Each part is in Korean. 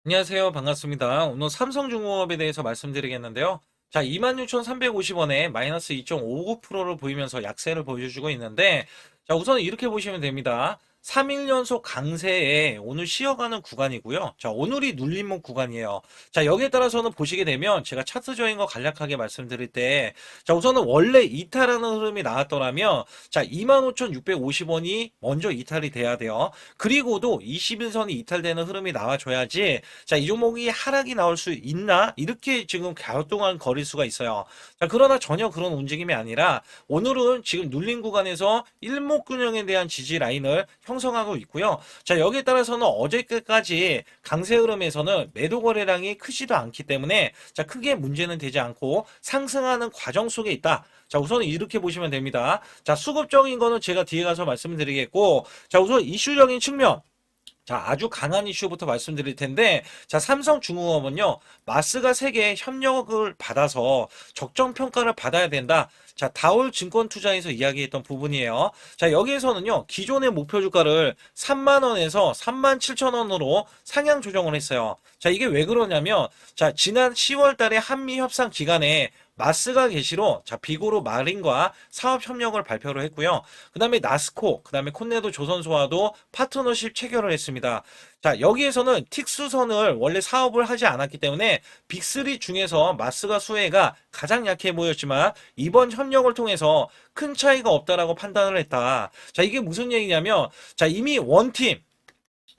안녕하세요. 반갑습니다. 오늘 삼성중공업에 대해서 말씀드리겠는데요. 자, 26,350원에 마이너스 2.59%를 보이면서 약세를 보여주고 있는데, 자, 우선 이렇게 보시면 됩니다. 3일 연속 강세에 오늘 쉬어가는 구간이고요. 자, 오늘이 눌림목 구간이에요. 자, 여기에 따라서는 보시게 되면 제가 차트적인 거 간략하게 말씀드릴 때, 자, 우선은 원래 이탈하는 흐름이 나왔더라면, 자, 25,650원이 먼저 이탈이 돼야 돼요. 그리고도 21선이 이탈되는 흐름이 나와줘야지 자, 이 종목이 하락이 나올 수 있나? 이렇게 지금 갸우뚱한 거릴 수가 있어요. 자, 그러나 전혀 그런 움직임이 아니라 오늘은 지금 눌린 구간에서 일목균형에 대한 지지 라인을 형성하고 있고요. 자, 여기에 따라서는 어저께까지 강세 흐름에서는 매도 거래량이 크지도 않기 때문에 자, 크게 문제는 되지 않고 상승하는 과정 속에 있다. 자, 우선 이렇게 보시면 됩니다. 자, 수급적인 거는 제가 뒤에 가서 말씀드리겠고, 자, 우선 이슈적인 측면. 자, 아주 강한 이슈부터 말씀드릴 텐데, 자, 삼성중공업은요, 마스가 세계 협력을 받아서 적정 평가를 받아야 된다. 자, 다올 증권투자에서 이야기했던 부분이에요. 자, 여기에서는요, 기존의 목표 주가를 3만원에서 37,000원으로 상향 조정을 했어요. 자, 이게 왜 그러냐면, 자, 지난 10월 달에 한미 협상 기간에 마스가 게시로 자 비고로 마린과 사업 협력을 발표를 했고요. 그다음에 나스코, 그다음에 콘네도 조선소와도 파트너십 체결을 했습니다. 자, 여기에서는 틱수선을 원래 사업을 하지 않았기 때문에 빅3 중에서 마스가 수혜가 가장 약해 보였지만 이번 협력을 통해서 큰 차이가 없다라고 판단을 했다. 자, 이게 무슨 얘기냐면 자, 이미 원팀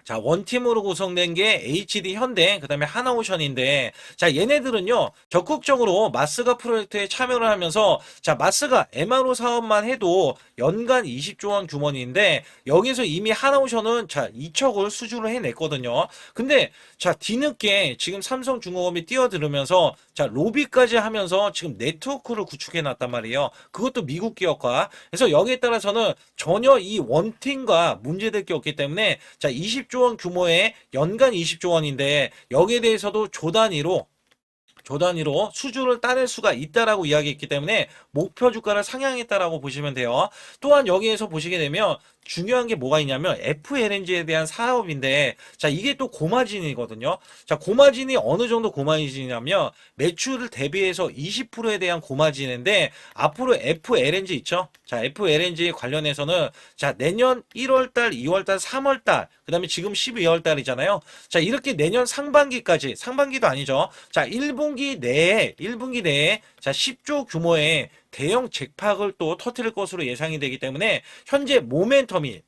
자, 원팀으로 구성된 게 HD 현대, 그 다음에 하나오션인데, 자, 얘네들은요, 적극적으로 마스가 프로젝트에 참여를 하면서, 자, 마스가 MRO 사업만 해도 연간 20조 원 규모인데, 여기서 이미 하나오션은, 자, 2척을 수주를 해냈거든요. 근데, 자, 뒤늦게 지금 삼성중공업이 뛰어들으면서, 자, 로비까지 하면서 지금 네트워크를 구축해 놨단 말이에요. 그것도 미국 기업과. 그래서 여기에 따라서는 전혀 이 원팀과 문제될 게 없기 때문에, 자, 20조 원 규모의 연간 20조 원인데 여기에 대해서도 조 단위로 수주를 따낼 수가 있다라고 이야기했기 때문에 목표 주가를 상향했다라고 보시면 돼요. 또한 여기에서 보시게 되면 중요한 게 뭐가 있냐면 FLNG에 대한 사업인데 자 이게 또 고마진이거든요. 자 고마진이 어느 정도 고마진이냐면 매출을 대비해서 20%에 대한 고마진인데 앞으로 FLNG 있죠. 자 FLNG 관련해서는 자 내년 1월달, 2월달, 3월달 그다음에 지금 12월달이잖아요. 자 이렇게 내년 상반기까지 상반기도 아니죠. 자 1분기 내에 자 10조 규모의 대형 잭팍을 또 터뜨릴 것으로 예상이 되기 때문에 현재 모멘텀이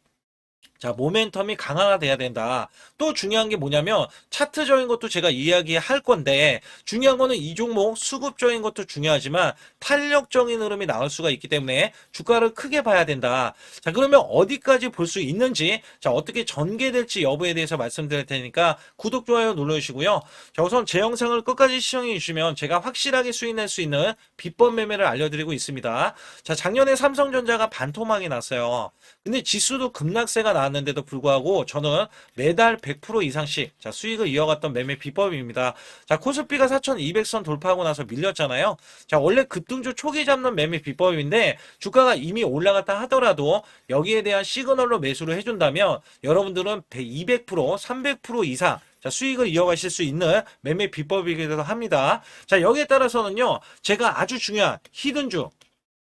강화가 돼야 된다. 또 중요한 게 뭐냐면 차트적인 것도 제가 이야기할 건데 중요한 거는 이 종목 수급적인 것도 중요하지만 탄력적인 흐름이 나올 수가 있기 때문에 주가를 크게 봐야 된다. 자 그러면 어디까지 볼 수 있는지 자 어떻게 전개될지 여부에 대해서 말씀드릴 테니까 구독 좋아요 눌러주시고요. 자 우선 제 영상을 끝까지 시청해 주시면 제가 확실하게 수익낼 수 있는 비법 매매를 알려드리고 있습니다. 자 작년에 삼성전자가 반토막이 났어요. 근데 지수도 급락세가 나왔는데도 불구하고 저는 매달 100% 이상씩 자, 수익을 이어갔던 매매 비법입니다. 자, 코스피가 4,200선 돌파하고 나서 밀렸잖아요. 자, 원래 급등주 초기 잡는 매매 비법인데 주가가 이미 올라갔다 하더라도 여기에 대한 시그널로 매수를 해준다면 여러분들은 200%, 300% 이상 자, 수익을 이어가실 수 있는 매매 비법이기도 합니다. 자, 여기에 따라서는요, 제가 아주 중요한 히든주,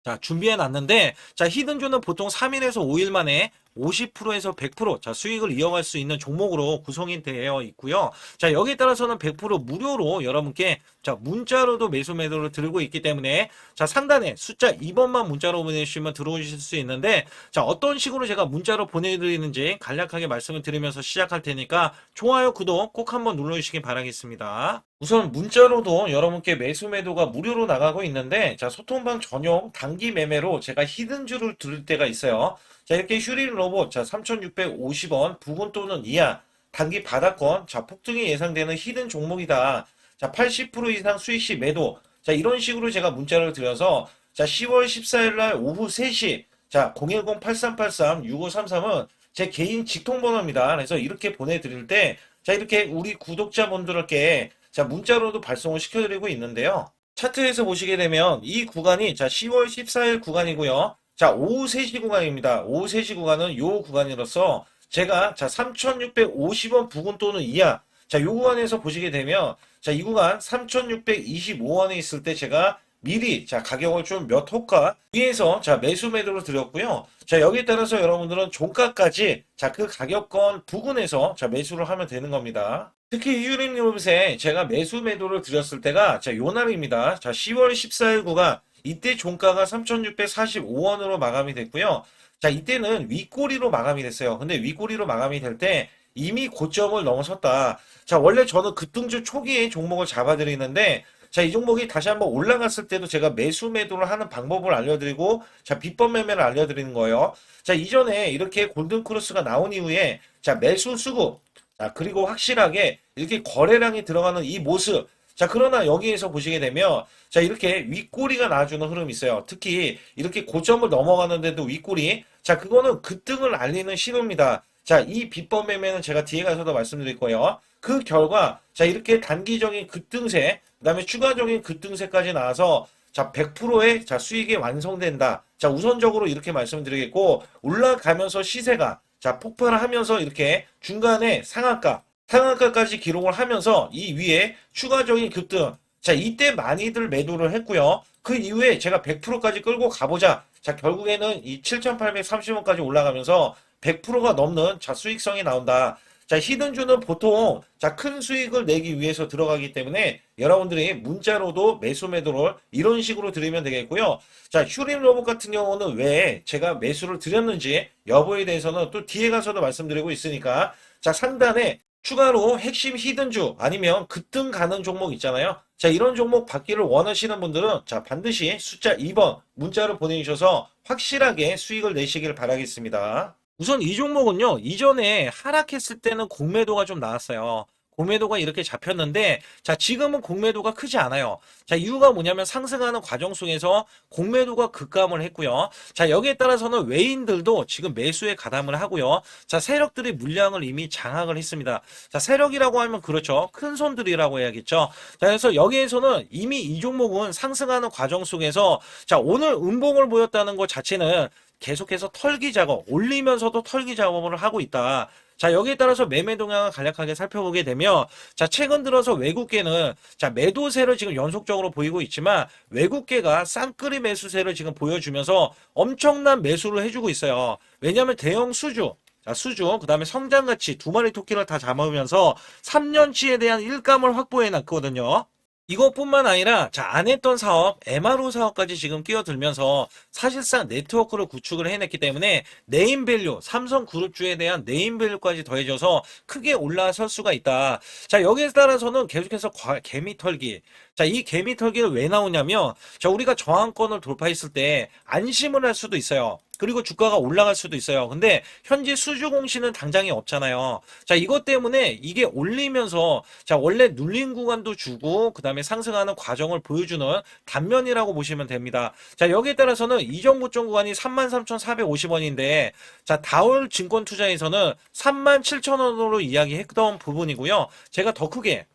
자, 준비해 놨는데, 자, 히든주는 보통 3일에서 5일 만에 50%에서 100% 자, 수익을 이어갈 수 있는 종목으로 구성이 되어 있고요. 자, 여기에 따라서는 100% 무료로 여러분께 자, 문자로도 매수 매도를 들고 있기 때문에 자, 상단에 숫자 2번만 문자로 보내주시면 들어오실 수 있는데 자, 어떤 식으로 제가 문자로 보내드리는지 간략하게 말씀을 드리면서 시작할 테니까 좋아요, 구독 꼭 한번 눌러주시기 바라겠습니다. 우선 문자로도 여러분께 매수 매도가 무료로 나가고 있는데 자 소통방 전용 단기 매매로 제가 히든주를 들을 때가 있어요. 자 이렇게 휴린 로봇 자 3,650원 부근 또는 이하 단기 바닥권 자 폭등이 예상되는 히든 종목이다. 자 80% 이상 수익 시 매도 자 이런 식으로 제가 문자를 드려서 자 10월 14일 날 오후 3시 자 010-8383-6533은 제 개인 직통번호입니다. 그래서 이렇게 보내드릴 때 자 이렇게 우리 구독자분들께 자, 문자로도 발송을 시켜드리고 있는데요. 차트에서 보시게 되면 이 구간이 자 10월 14일 구간이고요. 자, 오후 3시 구간입니다. 오후 3시 구간은 요 구간이라서 제가 자 3,650원 부근 또는 이하 자, 이 구간에서 보시게 되면 자, 이 구간 3,625원에 있을 때 제가 미리 자, 가격을 좀 몇 호가 위에서 자, 매수 매도를 드렸고요. 자, 여기에 따라서 여러분들은 종가까지 자, 그 가격권 부근에서 자, 매수를 하면 되는 겁니다. 특히 휴림 요새 제가 매수 매도를 드렸을 때가 자, 요 날입니다. 자, 10월 14일 구간 이때 종가가 3,645원으로 마감이 됐고요. 자, 이때는 윗꼬리로 마감이 됐어요. 근데 윗꼬리로 마감이 될 때 이미 고점을 넘어섰다. 자, 원래 저는 급등주 초기에 종목을 잡아드리는데 자, 이 종목이 다시 한번 올라갔을 때도 제가 매수 매도를 하는 방법을 알려드리고 자, 비법 매매를 알려드리는 거예요. 자, 이전에 이렇게 골든 크로스가 나온 이후에 자, 매수 수급 자, 그리고 확실하게 이렇게 거래량이 들어가는 이 모습 자, 그러나 여기에서 보시게 되면 자, 이렇게 윗꼬리가 나와주는 흐름이 있어요. 특히 이렇게 고점을 넘어가는데도 윗꼬리 자, 그거는 급등을 알리는 신호입니다. 자, 이 비법 매매는 제가 뒤에 가서도 말씀드릴 거예요. 그 결과 자, 이렇게 단기적인 급등세 그다음에 추가적인 급등세까지 나와서 자, 100%의 자, 수익이 완성된다. 자, 우선적으로 이렇게 말씀드리겠고 올라가면서 시세가 자, 폭발을 하면서 이렇게 중간에 상한가까지 기록을 하면서 이 위에 추가적인 급등. 자, 이때 많이들 매도를 했고요. 그 이후에 제가 100%까지 끌고 가보자. 자, 결국에는 이 7,830원까지 올라가면서 100%가 넘는 자, 수익성이 나온다. 자, 히든주는 보통 자, 큰 수익을 내기 위해서 들어가기 때문에 여러분들이 문자로도 매수 매도를 이런 식으로 드리면 되겠고요. 자, 휴림 로봇 같은 경우는 왜 제가 매수를 드렸는지 여부에 대해서는 또 뒤에 가서도 말씀드리고 있으니까 자, 상단에 추가로 핵심 히든주 아니면 급등 가는 종목 있잖아요. 자, 이런 종목 받기를 원하시는 분들은 자, 반드시 숫자 2번 문자를 보내주셔서 확실하게 수익을 내시길 바라겠습니다. 우선 이 종목은요, 이전에 하락했을 때는 공매도가 좀 나왔어요. 공매도가 이렇게 잡혔는데, 자, 지금은 공매도가 크지 않아요. 자, 이유가 뭐냐면 상승하는 과정 속에서 공매도가 급감을 했고요. 자, 여기에 따라서는 외인들도 지금 매수에 가담을 하고요. 자, 세력들이 물량을 이미 장악을 했습니다. 자, 세력이라고 하면 그렇죠. 큰 손들이라고 해야겠죠. 자, 그래서 여기에서는 이미 이 종목은 상승하는 과정 속에서 자, 오늘 음봉을 보였다는 것 자체는 계속해서 털기 작업, 올리면서도 털기 작업을 하고 있다. 자, 여기에 따라서 매매 동향을 간략하게 살펴보게 되면, 자, 최근 들어서 외국계는, 자, 매도세를 지금 연속적으로 보이고 있지만, 외국계가 쌍끌이 매수세를 지금 보여주면서 엄청난 매수를 해주고 있어요. 왜냐하면 대형 수주, 자, 수주, 그 다음에 성장가치 두 마리 토끼를 다 잡으면서 3년치에 대한 일감을 확보해 놨거든요. 이것뿐만 아니라 자, 안 했던 사업, MRO 사업까지 지금 끼어들면서 사실상 네트워크를 구축을 해냈기 때문에 네임밸류, 삼성그룹주에 대한 네임밸류까지 더해져서 크게 올라설 수가 있다. 자, 여기에 따라서는 계속해서 개미털기. 자, 이 개미털기는 왜 나오냐면 자, 우리가 저항권을 돌파했을 때 안심을 할 수도 있어요. 그리고 주가가 올라갈 수도 있어요. 근데 현재 수주 공시는 당장에 없잖아요. 자, 이것 때문에 이게 올리면서 자, 원래 눌린 구간도 주고 그다음에 상승하는 과정을 보여주는 단면이라고 보시면 됩니다. 자, 여기에 따라서는 이전 고점 구간이 33,450원인데 자, 다올 증권 투자에서는 37,000원으로 이야기했던 부분이고요. 제가 더 크게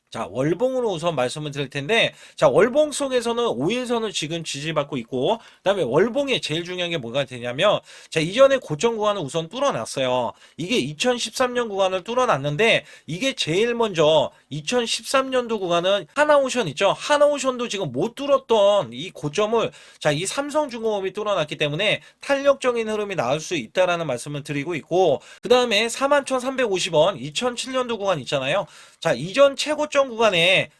자, 월봉으로 우선 말씀을 드릴 텐데, 자, 월봉 속에서는 5일선을 지금 지지받고 있고, 그 다음에 월봉에 제일 중요한 게 뭐가 되냐면, 자, 이전에 고점 구간을 우선 뚫어놨어요. 이게 2013년 구간을 뚫어놨는데, 이게 제일 먼저 2013년도 구간은 하나오션 있죠? 하나오션도 지금 못 뚫었던 이 고점을, 자, 이 삼성중공업이 뚫어놨기 때문에 탄력적인 흐름이 나올 수 있다라는 말씀을 드리고 있고, 그 다음에 41,350원, 2007년도 구간 있잖아요. 자, 이전 최고점 구간에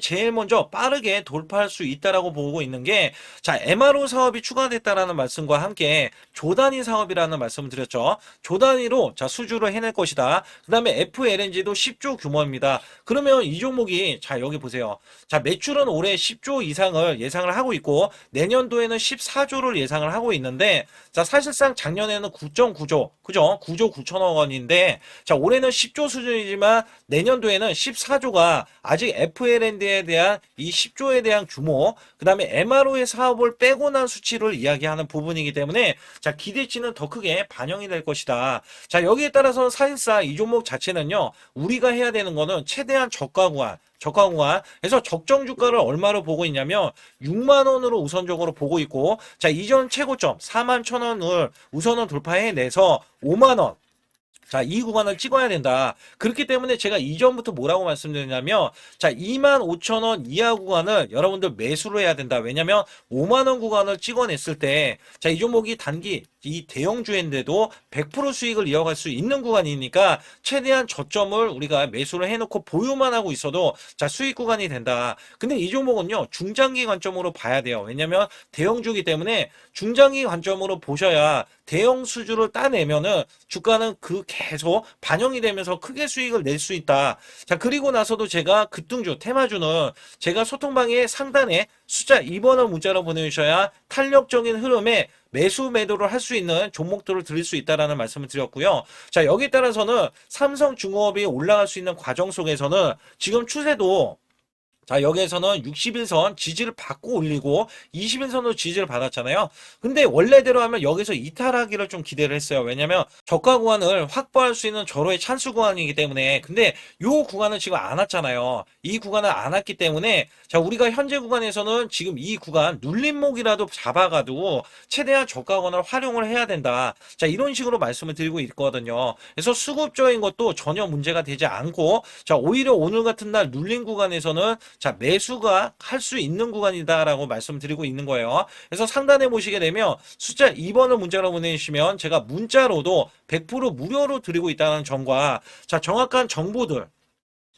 제일 먼저 빠르게 돌파할 수 있다라고 보고 있는 게, 자, MRO 사업이 추가됐다라는 말씀과 함께 조단위 사업이라는 말씀을 드렸죠. 조단위로 자, 수주를 해낼 것이다. 그 다음에 FLNG도 10조 규모입니다. 그러면 이 종목이, 자, 여기 보세요. 자, 매출은 올해 10조 이상을 예상을 하고 있고, 내년도에는 14조를 예상을 하고 있는데, 자, 사실상 작년에는 9.9조, 그죠? 9조 9천억 원인데, 자, 올해는 10조 수준이지만, 내년도에는 14조가 아직 FLND에 대한 이 10조에 대한 규모, 그 다음에 MRO의 사업을 빼고 난 수치를 이야기하는 부분이기 때문에 자, 기대치는 더 크게 반영이 될 것이다. 자, 여기에 따라서 사실상 이 종목 자체는요, 우리가 해야 되는 거는 최대한 저가 구간. 그래서 적정 주가를 얼마로 보고 있냐면 6만 원으로 우선적으로 보고 있고, 자, 이전 최고점 41,000원을 우선은 돌파해내서 5만 원. 자, 이 구간을 찍어야 된다. 그렇기 때문에 제가 이전부터 뭐라고 말씀드렸냐면, 자, 25,000원 이하 구간을 여러분들 매수를 해야 된다. 왜냐면 5만 원 구간을 찍어냈을 때, 자, 이 종목이 단기 이 대형주인데도 100% 수익을 이어갈 수 있는 구간이니까 최대한 저점을 우리가 매수를 해놓고 보유만 하고 있어도 자, 수익 구간이 된다. 근데 이 종목은요, 중장기 관점으로 봐야 돼요. 왜냐면 대형주기 때문에 중장기 관점으로 보셔야 대형 수주를 따내면은 주가는 그 계속 반영이 되면서 크게 수익을 낼 수 있다. 자, 그리고 나서도 제가 급등주, 테마주는 제가 소통방에 상단에 숫자 2번을 문자로 보내주셔야 탄력적인 흐름에 매수 매도를 할 수 있는 종목들을 드릴 수 있다라는 말씀을 드렸고요. 자, 여기에 따라서는 삼성중공업이 올라갈 수 있는 과정 속에서는 지금 추세도 자, 여기에서는 61선 지지를 받고 올리고 21선으로 지지를 받았잖아요. 근데 원래대로 하면 여기서 이탈하기를 좀 기대를 했어요. 왜냐면 저가 구간을 확보할 수 있는 절호의 찬스 구간이기 때문에. 근데 요 구간을 지금 안 왔잖아요. 이 구간을 안 왔기 때문에 자, 우리가 현재 구간에서는 지금 이 구간 눌림목이라도 잡아가지고 최대한 저가 구간을 활용을 해야 된다. 자, 이런 식으로 말씀을 드리고 있거든요. 그래서 수급적인 것도 전혀 문제가 되지 않고 자, 오히려 오늘 같은 날 눌린 구간에서는 자, 매수가 할 수 있는 구간이다라고 말씀드리고 있는 거예요. 그래서 상단에 보시게 되면 숫자 2번을 문자로 보내주시면 제가 문자로도 100% 무료로 드리고 있다는 점과 자, 정확한 정보들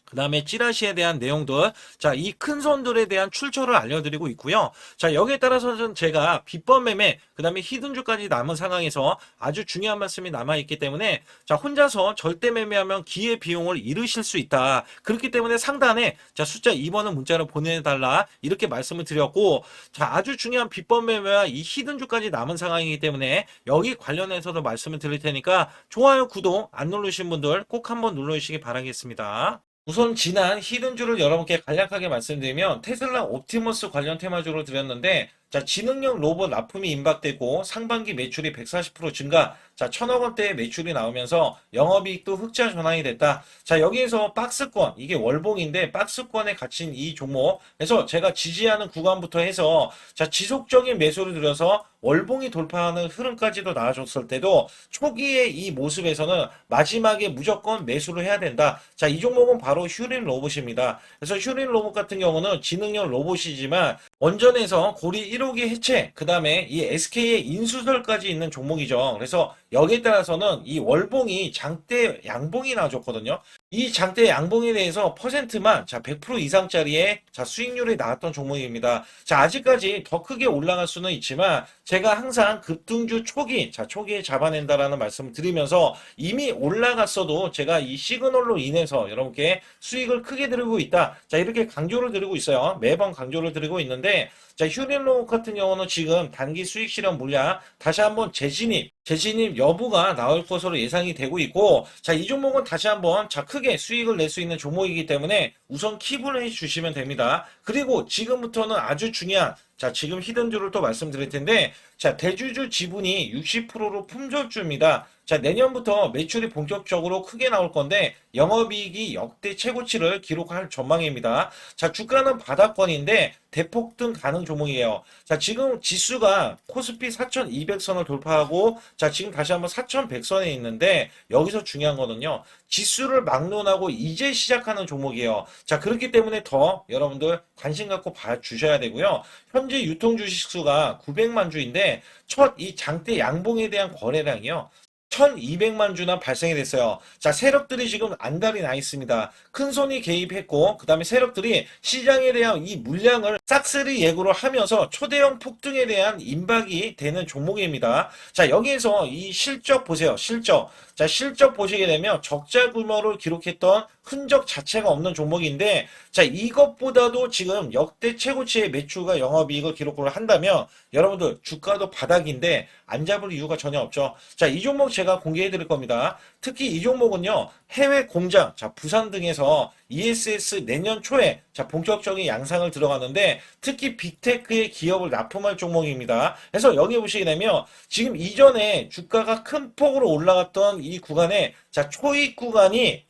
그 다음에 찌라시에 대한 내용들, 자, 이 큰 손들에 대한 출처를 알려드리고 있고요. 자, 여기에 따라서는 제가 비법 매매, 그 다음에 히든주까지 남은 상황에서 아주 중요한 말씀이 남아있기 때문에, 자, 혼자서 절대 매매하면 기회 비용을 잃으실 수 있다. 그렇기 때문에 상단에, 자, 숫자 2번은 문자로 보내달라. 이렇게 말씀을 드렸고, 자, 아주 중요한 비법 매매와 이 히든주까지 남은 상황이기 때문에, 여기 관련해서도 말씀을 드릴 테니까, 좋아요, 구독 안 누르신 분들 꼭 한번 눌러주시기 바라겠습니다. 우선 지난 히든주를 여러분께 간략하게 말씀드리면 테슬라 옵티머스 관련 테마주로 드렸는데 자, 지능형 로봇 납품이 임박되고 상반기 매출이 140% 증가, 자, 1,000억 원대의 매출이 나오면서 영업이익도 흑자 전환이 됐다. 자, 여기에서 박스권, 이게 월봉인데 박스권에 갇힌 이 종목, 그래서 제가 지지하는 구간부터 해서 자, 지속적인 매수를 들여서 월봉이 돌파하는 흐름까지도 나와줬을 때도 초기의 이 모습에서는 마지막에 무조건 매수를 해야 된다. 자, 이 종목은 바로 휴린 로봇입니다. 그래서 휴린 로봇 같은 경우는 지능형 로봇이지만 원전에서 고리 1호기 해체, 그 다음에 이 SK의 인수설까지 있는 종목이죠. 그래서 여기에 따라서는 이 월봉이 장대 양봉이 나와줬거든요. 이 장대 양봉에 대해서 퍼센트만 자, 100% 이상짜리의 자, 수익률이 나왔던 종목입니다. 자, 아직까지 더 크게 올라갈 수는 있지만 제가 항상 급등주 초기, 자, 초기에 잡아낸다라는 말씀을 드리면서 이미 올라갔어도 제가 이 시그널로 인해서 여러분께 수익을 크게 드리고 있다. 자, 이렇게 강조를 드리고 있어요. 매번 강조를 드리고 있는데 자, 휴린로봇 같은 경우는 지금 단기 수익 실현 물량 다시 한번 재진입 여부가 나올 것으로 예상이 되고 있고 자, 이 종목은 다시 한번 자, 크게 수익을 낼 수 있는 종목이기 때문에 우선 킵을 해 주시면 됩니다. 그리고 지금부터는 아주 중요한 자, 지금 히든주를 또 말씀드릴 텐데 자, 대주주 지분이 60%로 품절주입니다. 자, 내년부터 매출이 본격적으로 크게 나올 건데 영업이익이 역대 최고치를 기록할 전망입니다. 자, 주가는 바닥권인데 대폭등 가능 종목이에요. 자, 지금 지수가 코스피 4,200선을 돌파하고 자, 지금 다시 한번 4,100선에 있는데 여기서 중요한 거는요. 지수를 막론하고 이제 시작하는 종목이에요. 자, 그렇기 때문에 더 여러분들 관심 갖고 봐주셔야 되고요. 현재 유통 주식수가 900만 주인데 첫 이 장대 양봉에 대한 거래량이요. 1,200만 주나 발생이 됐어요. 자, 세력들이 지금 안달이 나 있습니다. 큰 손이 개입했고, 그 다음에 세력들이 시장에 대한 이 물량을 싹쓸이 예고를 하면서 초대형 폭등에 대한 임박이 되는 종목입니다. 자, 여기에서 이 실적 보세요. 실적. 자, 실적 보시게 되면 적자 규모를 기록했던 흔적 자체가 없는 종목인데, 자, 이것보다도 지금 역대 최고치의 매출과 영업이익을 기록을 한다면, 여러분들 주가도 바닥인데 안 잡을 이유가 전혀 없죠. 자, 이 종목 제가 공개해 드릴 겁니다. 특히 이 종목은요, 해외 공장, 자, 부산 등에서 ESS 내년 초에 자, 본격적인 양상을 들어가는데 특히 빅테크의 기업을 납품할 종목입니다. 그래서 여기 보시게 되면 지금 이전에 주가가 큰 폭으로 올라갔던 이 구간에 자, 초입 구간이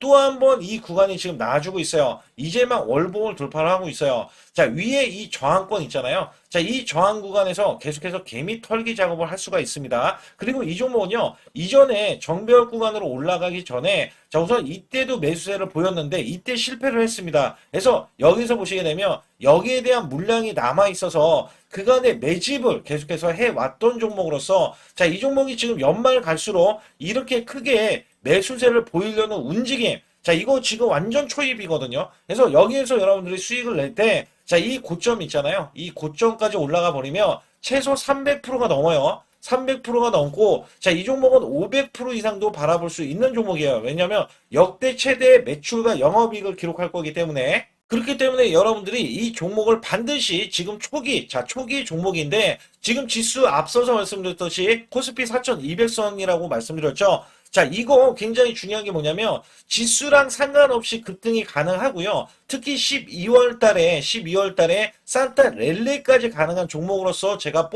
또 한 번 이 구간이 지금 나와주고 있어요. 이제 막 월봉을 돌파를 하고 있어요. 자, 위에 이 저항권 있잖아요. 자, 이 저항 구간에서 계속해서 개미 털기 작업을 할 수가 있습니다. 그리고 이 종목은요, 이전에 정배열 구간으로 올라가기 전에, 자, 우선 이때도 매수세를 보였는데, 이때 실패를 했습니다. 그래서 여기서 보시게 되면, 여기에 대한 물량이 남아있어서, 그간의 매집을 계속해서 해왔던 종목으로서, 자, 이 종목이 지금 연말 갈수록 이렇게 크게 매수세를 보이려는 움직임, 자, 이거 지금 완전 초입이거든요. 그래서 여기에서 여러분들이 수익을 낼 때, 자, 이 고점 있잖아요. 이 고점까지 올라가 버리면 최소 300%가 넘어요. 300%가 넘고, 자, 이 종목은 500% 이상도 바라볼 수 있는 종목이에요. 왜냐면 역대 최대 매출과 영업이익을 기록할 거기 때문에. 그렇기 때문에 여러분들이 이 종목을 반드시 지금 초기, 자, 초기 종목인데, 지금 지수 앞서서 말씀드렸듯이 코스피 4200선이라고 말씀드렸죠. 자, 이거 굉장히 중요한 게 뭐냐면, 지수랑 상관없이 급등이 가능하고요. 특히 12월 달에 산타 랠리까지 가능한 종목으로서 제가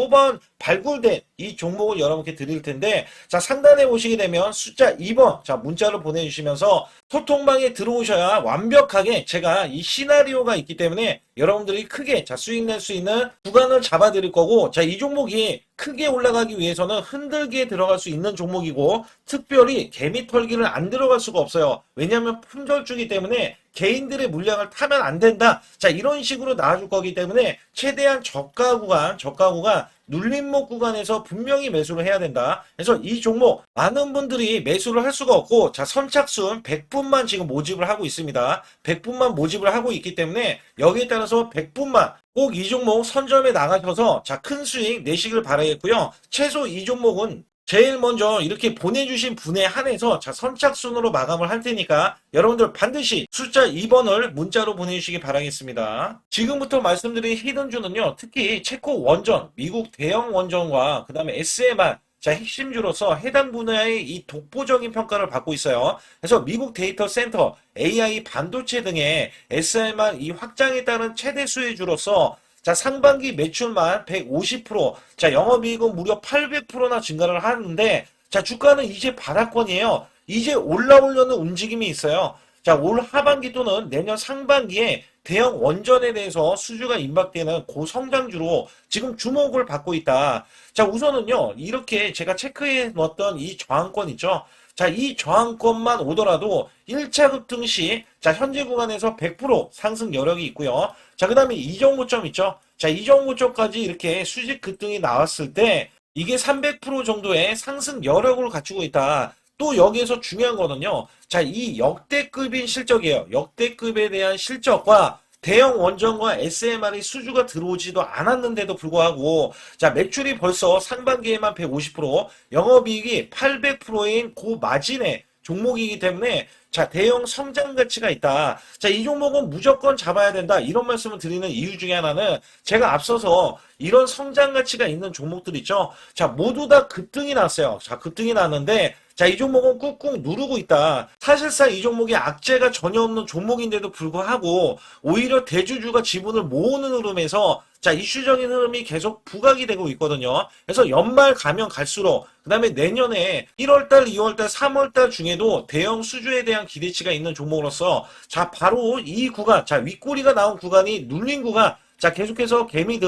발굴된 이 종목을 여러분께 드릴 텐데, 자, 상단에 보시게 되면 숫자 2번, 자, 문자를 보내주시면서 소통방에 들어오셔야 완벽하게 제가 이 시나리오가 있기 때문에 여러분들이 크게, 자, 수익 낼 수 있는 구간을 잡아 드릴 거고, 자, 이 종목이 크게 올라가기 위해서는 흔들기에 들어갈 수 있는 종목이고, 특별히 개미 털기를 안 들어갈 수가 없어요. 왜냐하면 품절주기 때문에 개인들의 물량을 타면 안 된다. 자, 이런 식으로 나와줄 거기 때문에 최대한 저가 구간 눌림목 구간에서 분명히 매수를 해야 된다. 그래서 이 종목 많은 분들이 매수를 할 수가 없고, 자, 선착순 100분만 지금 모집을 하고 있습니다. 100분만 모집을 하고 있기 때문에 여기에 따라서 100분만 꼭 이 종목 선점에 나가셔서, 자, 큰 수익 내시길 바라겠고요. 최소 이 종목은 제일 먼저 이렇게 보내주신 분에 한해서, 자, 선착순으로 마감을 할 테니까 여러분들 반드시 숫자 2번을 문자로 보내주시기 바라겠습니다. 지금부터 말씀드린 히든주는요, 특히 체코 원전, 미국 대형 원전과 그 다음에 SMR, 자, 핵심주로서 해당 분야의 이 독보적인 평가를 받고 있어요. 그래서 미국 데이터 센터, AI 반도체 등의 SMR 이 확장에 따른 최대 수혜주로서, 자, 상반기 매출만 150%, 자, 영업이익은 무려 800%나 증가를 하는데, 자, 주가는 이제 바닥권이에요. 이제 올라오려는 움직임이 있어요. 자, 올 하반기 또는 내년 상반기에 대형 원전에 대해서 수주가 임박되는 고성장주로 지금 주목을 받고 있다. 자, 우선은요, 이렇게 제가 체크해 놓았던 이 저항권 있죠. 자, 이 저항권만 오더라도 1차 급등 시, 자, 현재 구간에서 100% 상승 여력이 있고요. 자, 그 다음에 이정고점 있죠. 자, 이정고점까지 이렇게 수직 급등이 나왔을 때 이게 300% 정도의 상승 여력을 갖추고 있다. 또 여기에서 중요한 거는요. 자, 이 역대급인 실적이에요. 역대급에 대한 실적과 대형 원전과 SMR이 수주가 들어오지도 않았는데도 불구하고, 자, 매출이 벌써 상반기에만 150%, 영업이익이 800%인 고마진의 종목이기 때문에, 자, 대형 성장 가치가 있다. 자, 이 종목은 무조건 잡아야 된다. 이런 말씀을 드리는 이유 중에 하나는 제가 앞서서 이런 성장 가치가 있는 종목들 있죠. 자, 모두 다 급등이 났어요. 자, 급등이 났는데, 자, 이 종목은 꾹꾹 누르고 있다. 사실상 이 종목이 악재가 전혀 없는 종목인데도 불구하고 오히려 대주주가 지분을 모으는 흐름에서, 자, 이슈적인 흐름이 계속 부각이 되고 있거든요. 그래서 연말 가면 갈수록, 그 다음에 내년에 1월달, 2월달, 3월달 중에도 대형 수주에 대한 기대치가 있는 종목으로서, 자, 바로 이 구간, 자, 윗꼬리가 나온 구간이 눌린 구간, 자, 계속해서 개미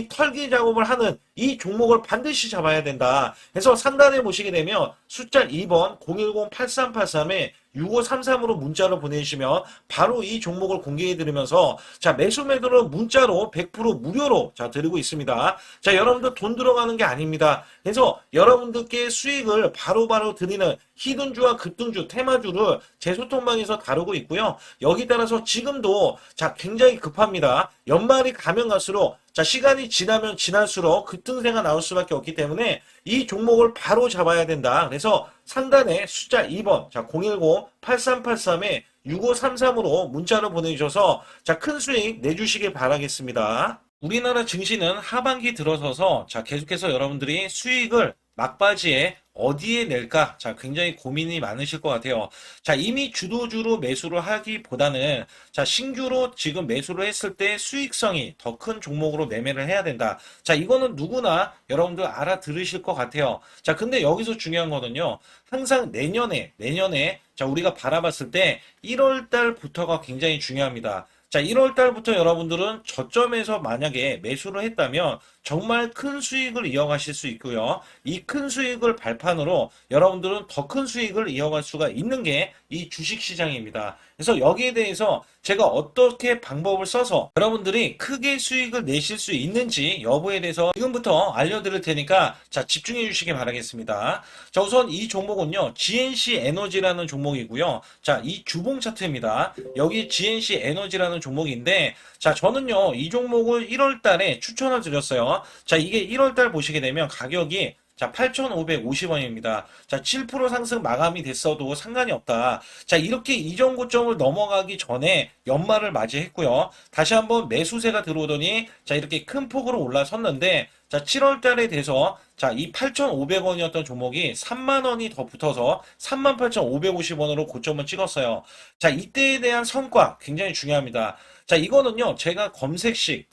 털기 작업을 하는 이 종목을 반드시 잡아야 된다. 그래서 상단에 보시게 되면 숫자 2번 010-8383에 6533으로 문자로 보내주시면 바로 이 종목을 공개해 드리면서, 자, 매수 매도는 문자로 100% 무료로, 자, 드리고 있습니다. 자, 여러분들 돈 들어가는 게 아닙니다. 그래서 여러분들께 수익을 바로바로 드리는 히든주와 급등주, 테마주를 제 소통방에서 다루고 있고요. 여기 따라서 지금도, 자, 굉장히 급합니다. 연말이 가면 갈수록, 자, 시간이 지나면 지날수록 급등세가 나올 수밖에 없기 때문에 이 종목을 바로 잡아야 된다. 그래서 상단에 숫자 2번, 자, 010-8383에 6533으로 문자를 보내주셔서, 자, 큰 수익 내주시길 바라겠습니다. 우리나라 증시는 하반기 들어서서, 자, 계속해서 여러분들이 수익을 막바지에 어디에 낼까? 자, 굉장히 고민이 많으실 것 같아요. 자, 이미 주도주로 매수를 하기보다는 자, 신규로 지금 매수를 했을 때 수익성이 더 큰 종목으로 매매를 해야 된다. 자, 이거는 누구나 여러분들 알아들으실 것 같아요. 자, 근데 여기서 중요한 거는요. 항상 내년에 자, 우리가 바라봤을 때 1월 달부터가 굉장히 중요합니다. 자, 1월 달부터 여러분들은 저점에서 만약에 매수를 했다면 정말 큰 수익을 이어가실 수 있고요. 이 큰 수익을 발판으로 여러분들은 더 큰 수익을 이어갈 수가 있는 게 이 주식 시장입니다. 그래서 여기에 대해서 제가 어떻게 방법을 써서 여러분들이 크게 수익을 내실 수 있는지 여부에 대해서 지금부터 알려드릴 테니까 자, 집중해 주시기 바라겠습니다. 자, 우선 이 종목은요, GNC 에너지라는 종목이고요. 자, 이 주봉 차트입니다. 여기 GNC 에너지라는 종목인데, 자, 저는요, 이 종목을 1월 달에 추천을 드렸어요. 자, 이게 1월 달 보시게 되면 가격이 자, 8,550원입니다. 자, 7% 상승 마감이 됐어도 상관이 없다. 자, 이렇게 이전 고점을 넘어가기 전에 연말을 맞이했고요. 다시 한번 매수세가 들어오더니 자, 이렇게 큰 폭으로 올라섰는데 자, 7월 달에 돼서 자, 이 8,500원이었던 종목이 3만 원이 더 붙어서 38,550원으로 고점을 찍었어요. 자, 이때에 대한 성과 굉장히 중요합니다. 자, 이거는요, 제가 검색식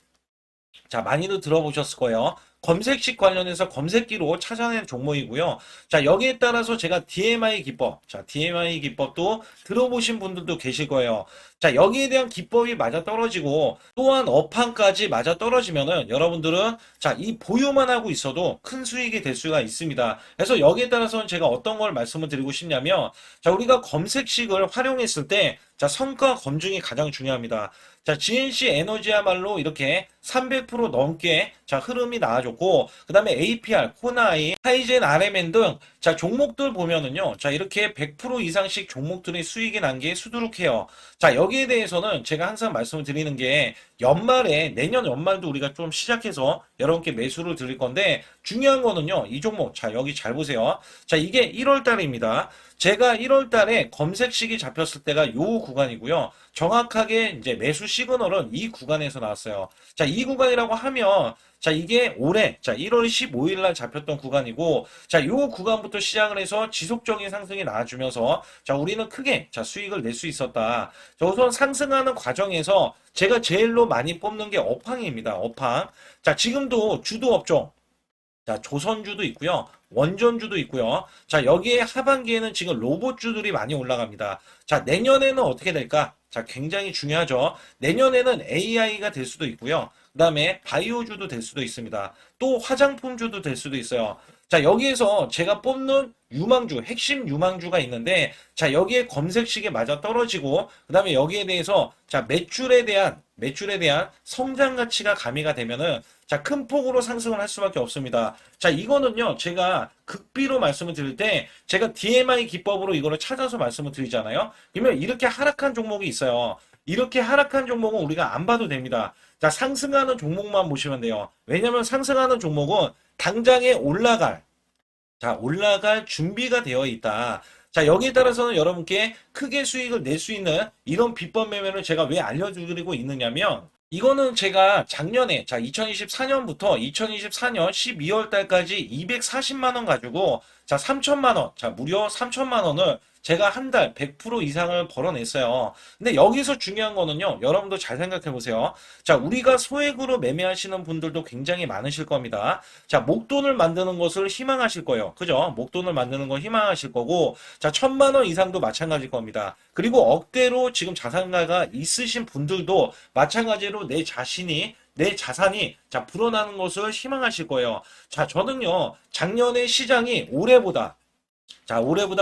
자, 많이들 들어보셨을 거예요. 검색식 관련해서 검색기로 찾아낸 종목이고요. 자, 여기에 따라서 제가 DMI 기법, 자, DMI 기법도 들어보신 분들도 계실 거예요. 자, 여기에 대한 기법이 맞아 떨어지고 또한 업황까지 맞아 떨어지면은 여러분들은 자, 이 보유만 하고 있어도 큰 수익이 될 수가 있습니다. 그래서 여기에 따라서는 제가 어떤 걸 말씀을 드리고 싶냐면 자, 우리가 검색식을 활용했을 때 자, 성과 검증이 가장 중요합니다. 자, GNC 에너지야말로 이렇게 300% 넘게 자, 흐름이 나와줬고, 그 다음에 APR, 코나이, 하이젠, RMN 등 자, 종목들 보면은요. 자, 이렇게 100% 이상씩 종목들의 수익이 난 게 수두룩해요. 자, 여기에 대해서는 제가 항상 말씀을 드리는 게 연말에 내년 연말도 우리가 좀 시작해서 여러분께 매수를 드릴 건데 중요한 거는요. 이 종목 자, 여기 잘 보세요. 자, 이게 1월 달입니다. 제가 1월 달에 검색식이 잡혔을 때가 요 구간이고요. 정확하게 이제 매수 시그널은 이 구간에서 나왔어요. 자, 이 구간이라고 하면 자, 이게 올해 자, 1월 15일 날 잡혔던 구간이고 자, 요 구간부터 시작을 해서 지속적인 상승이 나와주면서 자, 우리는 크게 자, 수익을 낼 수 있었다. 자, 우선 상승하는 과정에서 제가 제일로 많이 뽑는 게 업황입니다. 업황. 자, 지금도 주도 업종 자, 조선주도 있고요. 원전주도 있고요. 자, 여기에 하반기에는 지금 로봇주들이 많이 올라갑니다. 자, 내년에는 어떻게 될까? 자, 굉장히 중요하죠. 내년에는 AI가 될 수도 있고요. 그 다음에 바이오주도 될 수도 있습니다. 또 화장품주도 될 수도 있어요. 자, 여기에서 제가 뽑는 유망주, 핵심 유망주가 있는데, 자, 여기에 검색식에 맞아 떨어지고, 그 다음에 여기에 대해서, 자, 매출에 대한 성장 가치가 가미가 되면은, 자, 큰 폭으로 상승을 할 수밖에 없습니다. 자, 이거는요, 제가 극비로 말씀을 드릴 때, 제가 DMI 기법으로 이거를 찾아서 말씀을 드리잖아요. 그러면 이렇게 하락한 종목이 있어요. 이렇게 하락한 종목은 우리가 안 봐도 됩니다. 자, 상승하는 종목만 보시면 돼요. 왜냐면 상승하는 종목은 당장에 올라갈 준비가 되어 있다. 자, 여기에 따라서는 여러분께 크게 수익을 낼 수 있는 이런 비법 매매를 제가 왜 알려드리고 있느냐면, 이거는 제가 작년에, 자, 2024년부터 2024년 12월 달까지 240만 원 가지고, 자, 3천만 원, 자, 무려 3천만 원을 제가 한 달 100% 이상을 벌어냈어요. 근데 여기서 중요한 거는요, 여러분도 잘 생각해 보세요. 자, 우리가 소액으로 매매하시는 분들도 굉장히 많으실 겁니다. 자, 목돈을 만드는 것을 희망하실 거예요. 그죠? 목돈을 만드는 걸 희망하실 거고, 자, 1,000만 원 이상도 마찬가지일 겁니다. 그리고 억대로 지금 자산가가 있으신 분들도 마찬가지로 내 자산이 자 불어나는 것을 희망하실 거예요. 자, 저는요 작년에 시장이 올해보다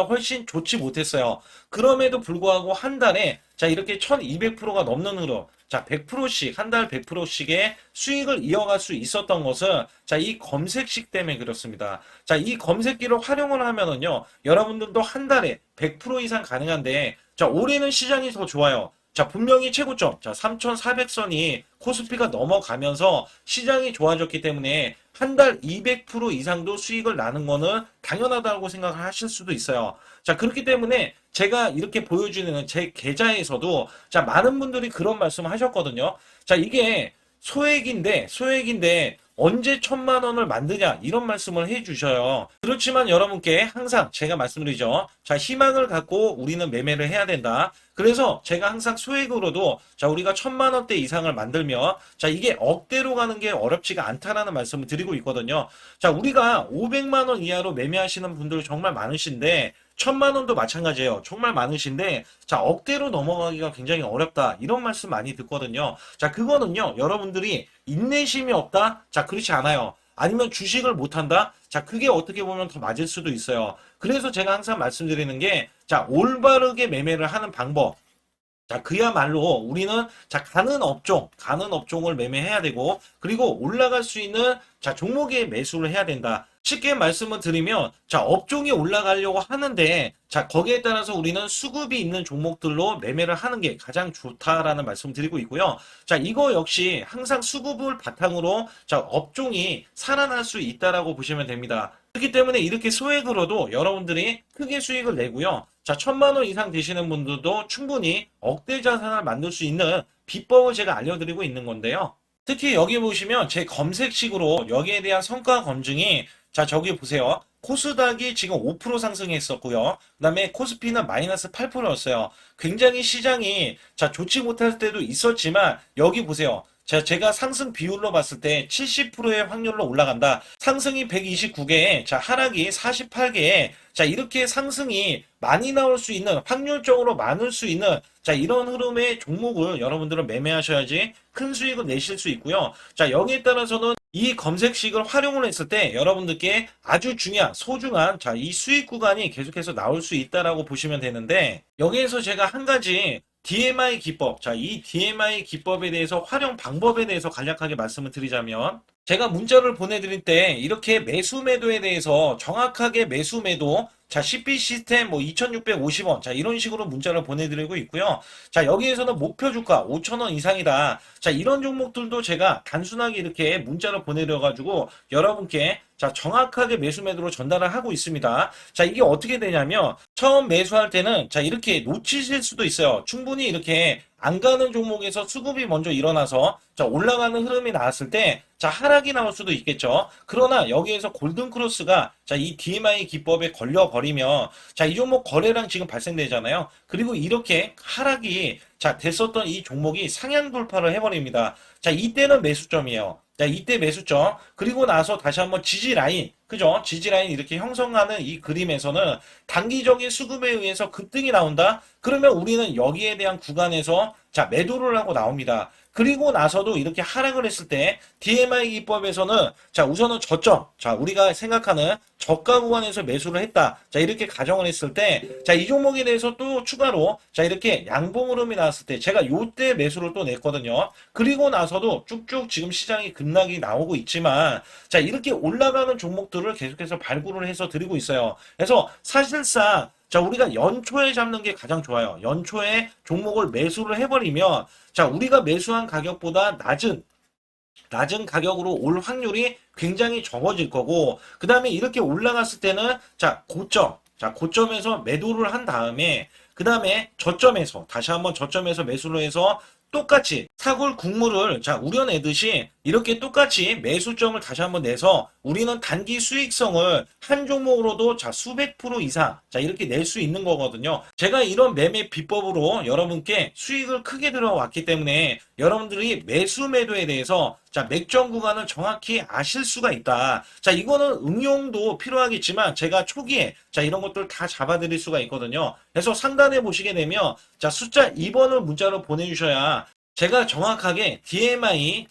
훨씬 좋지 못했어요. 그럼에도 불구하고 한 달에 자 이렇게 1200%가 넘는 흐름, 자 100%씩 한 달 100%씩의 수익을 이어갈 수 있었던 것은 자 이 검색식 때문에 그렇습니다. 자, 이 검색기를 활용을 하면은요 여러분들도 한 달에 100% 이상 가능한데 자 올해는 시장이 더 좋아요. 자, 분명히 최고점, 자, 3,400선이 코스피가 넘어가면서 시장이 좋아졌기 때문에 한 달 200% 이상도 수익을 나는 거는 당연하다고 생각을 하실 수도 있어요. 자, 그렇기 때문에 제가 이렇게 보여주는 제 계좌에서도 자, 많은 분들이 그런 말씀을 하셨거든요. 자, 이게 소액인데 언제 1,000만 원을 만드냐 이런 말씀을 해주셔요. 그렇지만 여러분께 항상 제가 말씀드리죠. 자, 희망을 갖고 우리는 매매를 해야 된다. 그래서 제가 항상 소액으로도 자, 우리가 1,000만 원대 이상을 만들면 자, 이게 억대로 가는 게 어렵지가 않다라는 말씀을 드리고 있거든요. 자, 우리가 500만 원 이하로 매매하시는 분들 정말 많으신데 1,000만 원도 마찬가지예요. 정말 많으신데 자, 억대로 넘어가기가 굉장히 어렵다. 이런 말씀 많이 듣거든요. 자, 그거는요. 여러분들이 인내심이 없다? 자, 그렇지 않아요. 아니면 주식을 못한다? 자, 그게 어떻게 보면 더 맞을 수도 있어요. 그래서 제가 항상 말씀드리는 게 자, 올바르게 매매를 하는 방법. 자, 그야말로 우리는 자, 가는 업종을 매매해야 되고, 그리고 올라갈 수 있는 자, 종목에 매수를 해야 된다. 쉽게 말씀을 드리면, 자, 업종이 올라가려고 하는데, 자, 거기에 따라서 우리는 수급이 있는 종목들로 매매를 하는 게 가장 좋다라는 말씀을 드리고 있고요. 자, 이거 역시 항상 수급을 바탕으로 자, 업종이 살아날 수 있다라고 보시면 됩니다. 그렇기 때문에 이렇게 소액으로도 여러분들이 크게 수익을 내고요. 자, 1,000만 원 이상 되시는 분들도 충분히 억대 자산을 만들 수 있는 비법을 제가 알려드리고 있는 건데요. 특히 여기 보시면 제 검색식으로 여기에 대한 성과 검증이 자, 저기 보세요. 코스닥이 지금 5% 상승했었고요. 그 다음에 코스피는 마이너스 8%였어요. 굉장히 시장이 자, 좋지 못할 때도 있었지만 여기 보세요. 자, 제가 상승 비율로 봤을 때 70%의 확률로 올라간다. 상승이 129개에, 자, 하락이 48개에, 자, 이렇게 상승이 많이 나올 수 있는, 확률적으로 많을 수 있는, 자, 이런 흐름의 종목을 여러분들은 매매하셔야지 큰 수익을 내실 수 있고요. 자, 여기에 따라서는 이 검색식을 활용을 했을 때 여러분들께 아주 중요한, 소중한, 자, 이 수익 구간이 계속해서 나올 수 있다라고 보시면 되는데, 여기에서 제가 한 가지 DMI 기법, 자, 이 DMI 기법에 대해서 활용 방법에 대해서 간략하게 말씀을 드리자면, 제가 문자를 보내드릴 때 이렇게 매수 매도에 대해서 정확하게 매수 매도, 자, CP 시스템 뭐 2,650원, 자, 이런 식으로 문자를 보내드리고 있고요. 자, 여기에서는 목표 주가 5,000원 이상이다. 자, 이런 종목들도 제가 단순하게 이렇게 문자를 보내드려가지고 여러분께 자, 정확하게 매수 매도로 전달을 하고 있습니다. 자, 이게 어떻게 되냐면 처음 매수할 때는 자, 이렇게 놓치실 수도 있어요. 충분히 이렇게 안 가는 종목에서 수급이 먼저 일어나서 자, 올라가는 흐름이 나왔을 때 자, 하락이 나올 수도 있겠죠. 그러나 여기에서 골든 크로스가 자, 이 DMI 기법에 걸려 버리면 자, 이 종목 거래량 지금 발생되잖아요. 그리고 이렇게 하락이 자, 됐었던 이 종목이 상향 돌파를 해버립니다. 자, 이때는 매수점이에요. 자, 이때 매수점. 그리고 나서 다시 한번 지지 라인. 그죠? 지지 라인 이렇게 형성하는 이 그림에서는 단기적인 수급에 의해서 급등이 나온다? 그러면 우리는 여기에 대한 구간에서 자, 매도를 하고 나옵니다. 그리고 나서도 이렇게 하락을 했을 때 DMI 기법에서는 자, 우선은 저점. 자, 우리가 생각하는 저가 구간에서 매수를 했다. 자, 이렇게 가정을 했을 때 자, 이 종목에 대해서 또 추가로 자, 이렇게 양봉 흐름이 나왔을 때 제가 요때 매수를 또 냈거든요. 그리고 나서도 쭉쭉 지금 시장이 급락이 나오고 있지만 자, 이렇게 올라가는 종목들을 계속해서 발굴을 해서 드리고 있어요. 그래서 사실상 자, 우리가 연초에 잡는 게 가장 좋아요. 연초에 종목을 매수를 해버리면 자, 우리가 매수한 가격보다 낮은 가격으로 올 확률이 굉장히 적어질 거고, 그 다음에 이렇게 올라갔을 때는 자, 고점에서 매도를 한 다음에 그 다음에 저점에서 다시 한번 저점에서 매수를 해서 똑같이 사골 국물을 자, 우려내듯이 이렇게 똑같이 매수점을 다시 한번 내서 우리는 단기 수익성을 한 종목으로도 자, 수백 프로 이상 자, 이렇게 낼 수 있는 거거든요. 제가 이런 매매 비법으로 여러분께 수익을 크게 들어왔기 때문에 여러분들이 매수 매도에 대해서 자, 맥점 구간을 정확히 아실 수가 있다. 자, 이거는 응용도 필요하겠지만 제가 초기에 자, 이런 것들 다 잡아드릴 수가 있거든요. 그래서 상단에 보시게 되면 자, 숫자 2번을 문자로 보내주셔야 제가 정확하게 DMI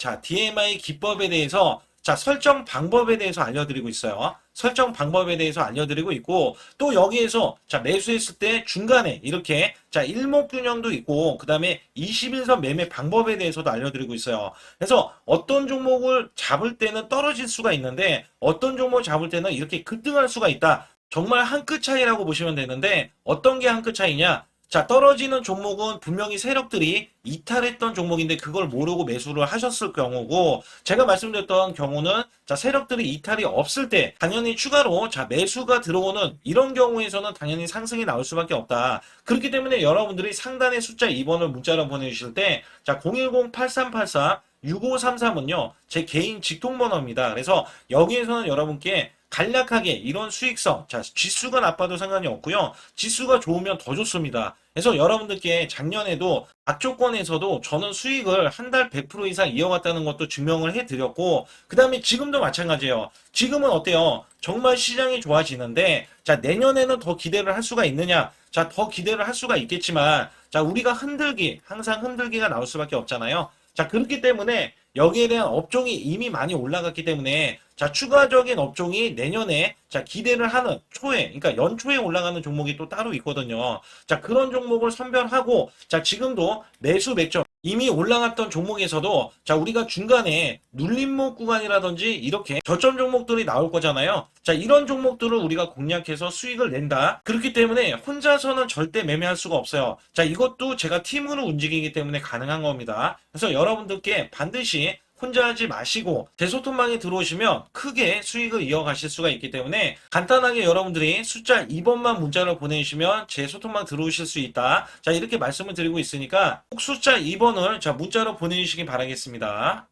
기법에 대해서 자, 설정 방법에 대해서 알려드리고 있어요. 설정 방법에 대해서 알려드리고 있고, 또 여기에서 자, 매수했을 때 중간에 이렇게 자, 일목균형도 있고, 그 다음에 21선 매매 방법에 대해서도 알려드리고 있어요. 그래서 어떤 종목을 잡을 때는 떨어질 수가 있는데, 어떤 종목을 잡을 때는 이렇게 급등할 수가 있다. 정말 한 끗 차이라고 보시면 되는데, 어떤 게 한 끗 차이냐? 자, 떨어지는 종목은 분명히 세력들이 이탈했던 종목인데 그걸 모르고 매수를 하셨을 경우고, 제가 말씀드렸던 경우는 자, 세력들이 이탈이 없을 때 당연히 추가로 자, 매수가 들어오는 이런 경우에서는 당연히 상승이 나올 수밖에 없다. 그렇기 때문에 여러분들이 상단의 숫자 2번을 문자로 보내주실 때 자, 010-8384 6533은요, 제 개인 직통번호입니다. 그래서 여기에서는 여러분께 간략하게 이런 수익성, 자, 지수가 나빠도 상관이 없고요. 지수가 좋으면 더 좋습니다. 그래서 여러분들께 작년에도 악조건에서도 저는 수익을 한 달 100% 이상 이어갔다는 것도 증명을 해드렸고, 그 다음에 지금도 마찬가지예요. 지금은 어때요? 정말 시장이 좋아지는데, 자, 내년에는 더 기대를 할 수가 있느냐? 자, 더 기대를 할 수가 있겠지만, 자, 우리가 항상 흔들기가 나올 수밖에 없잖아요. 자, 그렇기 때문에 여기에 대한 업종이 이미 많이 올라갔기 때문에 자, 추가적인 업종이 내년에 자, 기대를 하는 초에, 그러니까 연초에 올라가는 종목이 또 따로 있거든요. 자, 그런 종목을 선별하고 자, 지금도 매수 맥점 이미 올라갔던 종목에서도 자, 우리가 중간에 눌림목 구간이라든지 이렇게 저점 종목들이 나올 거잖아요. 자, 이런 종목들을 우리가 공략해서 수익을 낸다. 그렇기 때문에 혼자서는 절대 매매할 수가 없어요. 자, 이것도 제가 팀으로 움직이기 때문에 가능한 겁니다. 그래서 여러분들께 반드시 혼자 하지 마시고 제 소통방에 들어오시면 크게 수익을 이어가실 수가 있기 때문에 간단하게 여러분들이 숫자 2번만 문자를 보내주시면 제 소통방 들어오실 수 있다. 자, 이렇게 말씀을 드리고 있으니까 꼭 숫자 2번을 자, 문자로 보내주시기 바라겠습니다.